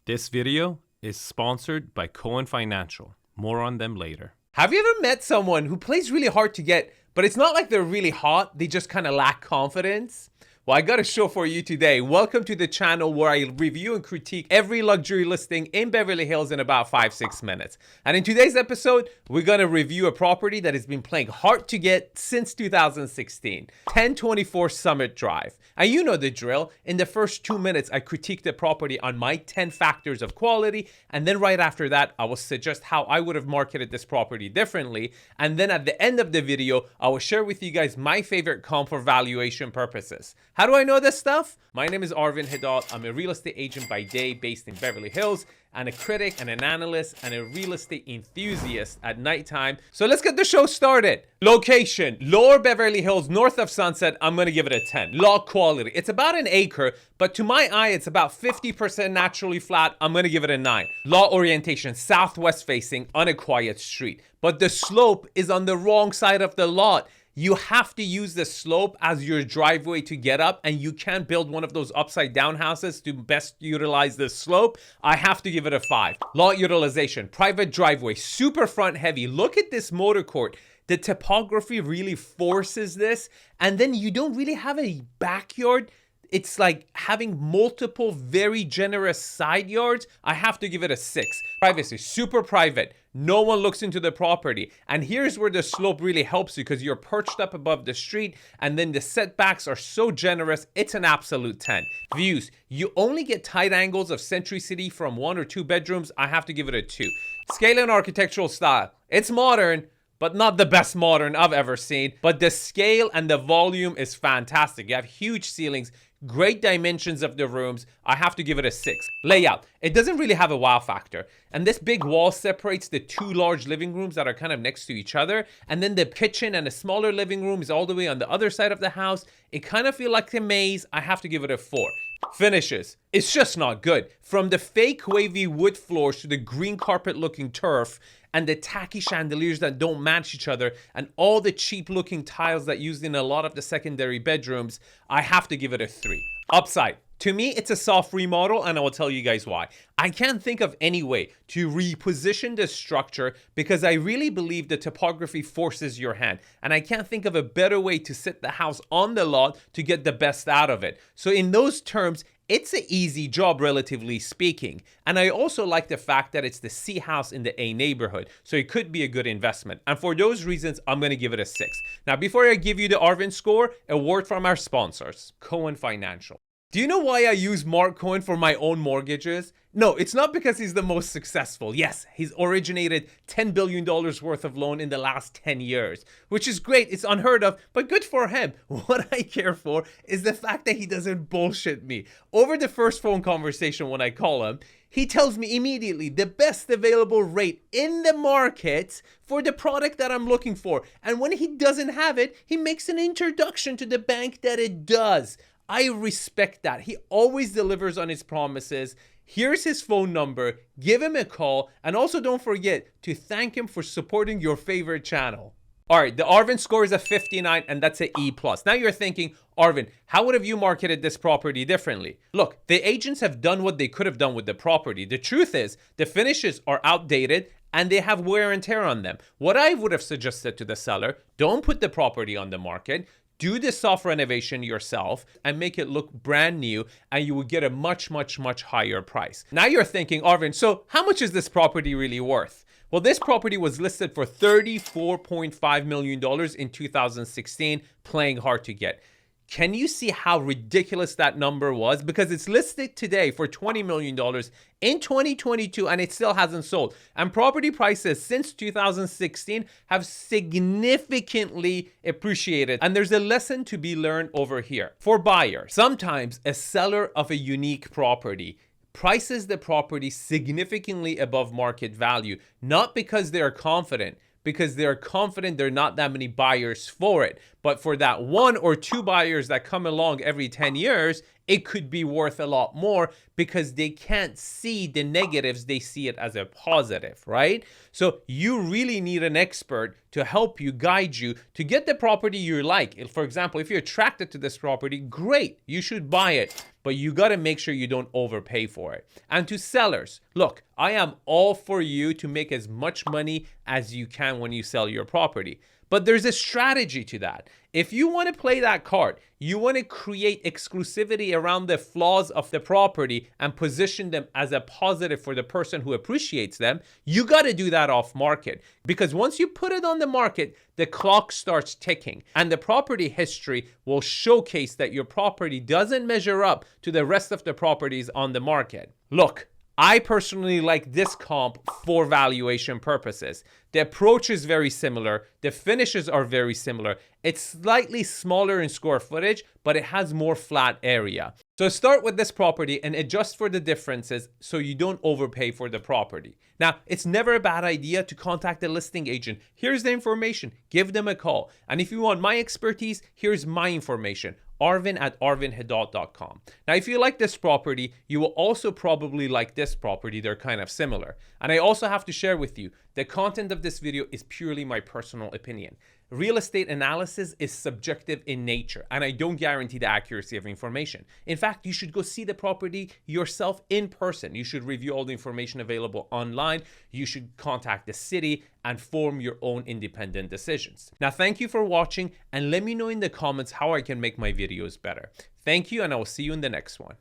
This video is sponsored by Cohen Financial. More on them later. Have you ever met someone who plays really hard to get, but it's not like they're really hot, they just kind of lack confidence? Well, I got a show for you today. Welcome to the channel where I review and critique every luxury listing in Beverly Hills in about 5-6 minutes. And in today's episode, we're going to review a property that has been playing hard to get since 2016. 1024 Summit Drive. And you know the drill. In the first 2 minutes, I critique the property on my 10 factors of quality. And then right after that, I will suggest how I would have marketed this property differently. And then at the end of the video, I will share with you guys my favorite comp for valuation purposes. How do I know this stuff? My name is Arvins Score. I'm a real estate agent by day based in Beverly Hills, and a critic and an analyst and a real estate enthusiast at nighttime. So let's get the show started. Location, Lower Beverly Hills, north of Sunset. I'm gonna give it a 10. Lot quality, it's about an acre, but to my eye, it's about 50% naturally flat. I'm gonna give it a 9. Lot orientation, southwest facing on a quiet street, but the slope is on the wrong side of the lot. You have to use the slope as your driveway to get up, and you can't build one of those upside down houses to best utilize the slope. I have to give it a 5. Lot utilization, private driveway, super front heavy. Look at this motor court. The topography really forces this, and then you don't really have a backyard. It's like having multiple very generous side yards. I have to give it a 6. Privacy, super private. No one looks into the property. And here's where the slope really helps you, because you're perched up above the street, and then the setbacks are so generous. It's an absolute 10. Views, you only get tight angles of Century City from 1 or 2 bedrooms. I have to give it a 2. Scale and architectural style, it's modern, but not the best modern I've ever seen. But the scale and the volume is fantastic. You have huge ceilings, great dimensions of the rooms. I have to give it a 6. Layout, it doesn't really have a wow factor. And this big wall separates the 2 large living rooms that are kind of next to each other. And then the kitchen and a smaller living room is all the way on the other side of the house. It kind of feels like a maze. I have to give it a 4. Finishes, it's just not good. From the fake wavy wood floors to the green carpet looking turf, and the tacky chandeliers that don't match each other, and all the cheap looking tiles that used in a lot of the secondary bedrooms, I have to give it a 3. Upside, to me, it's a soft remodel, and I will tell you guys why. I can't think of any way to reposition this structure because I really believe the topography forces your hand, and I can't think of a better way to sit the house on the lot to get the best out of it. So in those terms, it's an easy job, relatively speaking. And I also like the fact that it's the C house in the A neighborhood, so it could be a good investment. And for those reasons, I'm going to give it a 6. Now, before I give you the Arvins score, a word from our sponsors, Cohen Financial. Do you know why I use Mark Cohen for my own mortgages? No, it's not because he's the most successful. Yes, he's originated $10 billion worth of loan in the last 10 years, which is great. It's unheard of, but good for him. What I care for is the fact that he doesn't bullshit me. Over the first phone conversation when I call him, he tells me immediately the best available rate in the market for the product that I'm looking for. And when he doesn't have it, he makes an introduction to the bank that it does. I respect that. He always delivers on his promises. Here's his phone number. Give him a call. And also don't forget to thank him for supporting your favorite channel. All right, the Arvins score is a 59, and that's an E+. Now you're thinking, Arvin, how would have you marketed this property differently? Look, the agents have done what they could have done with the property. The truth is, the finishes are outdated and they have wear and tear on them. What I would have suggested to the seller, don't put the property on the market. Do the soft renovation yourself and make it look brand new, and you will get a much, much, much higher price. Now you're thinking, Arvin, so how much is this property really worth? Well, this property was listed for $34.5 million in 2016, playing hard to get. Can you see how ridiculous that number was? Because it's listed today for $20 million in 2022 and it still hasn't sold. And property prices since 2016 have significantly appreciated. And there's a lesson to be learned over here. For buyers, sometimes a seller of a unique property prices the property significantly above market value, not because they're confident, because they're confident there are not that many buyers for it. But for that 1 or 2 buyers that come along every 10 years, it could be worth a lot more because they can't see the negatives, they see it as a positive, right? So you really need an expert to help you, guide you to get the property you like. For example, if you're attracted to this property, great, you should buy it. but you got to make sure you don't overpay for it. And to sellers, look, I am all for you to make as much money as you can when you sell your property. But there's a strategy to that. If you want to play that card, you want to create exclusivity around the flaws of the property and position them as a positive for the person who appreciates them, you got to do that off market. Because once you put it on the market, the clock starts ticking and the property history will showcase that your property doesn't measure up to the rest of the properties on the market. Look, I personally like this comp for valuation purposes. The approach is very similar. The finishes are very similar. It's slightly smaller in square footage, but it has more flat area. So start with this property and adjust for the differences so you don't overpay for the property. Now, it's never a bad idea to contact the listing agent. Here's the information. Give them a call. And if you want my expertise, here's my information. Arvin@arvinhedot.com. Now, if you like this property, you will also probably like this property. They're kind of similar. And I also have to share with you, the content of this video is purely my personal opinion. Real estate analysis is subjective in nature, and I don't guarantee the accuracy of information. In fact, you should go see the property yourself in person. You should review all the information available online. You should contact the city and form your own independent decisions. Now, thank you for watching, and let me know in the comments how I can make my videos better. Thank you, and I will see you in the next one.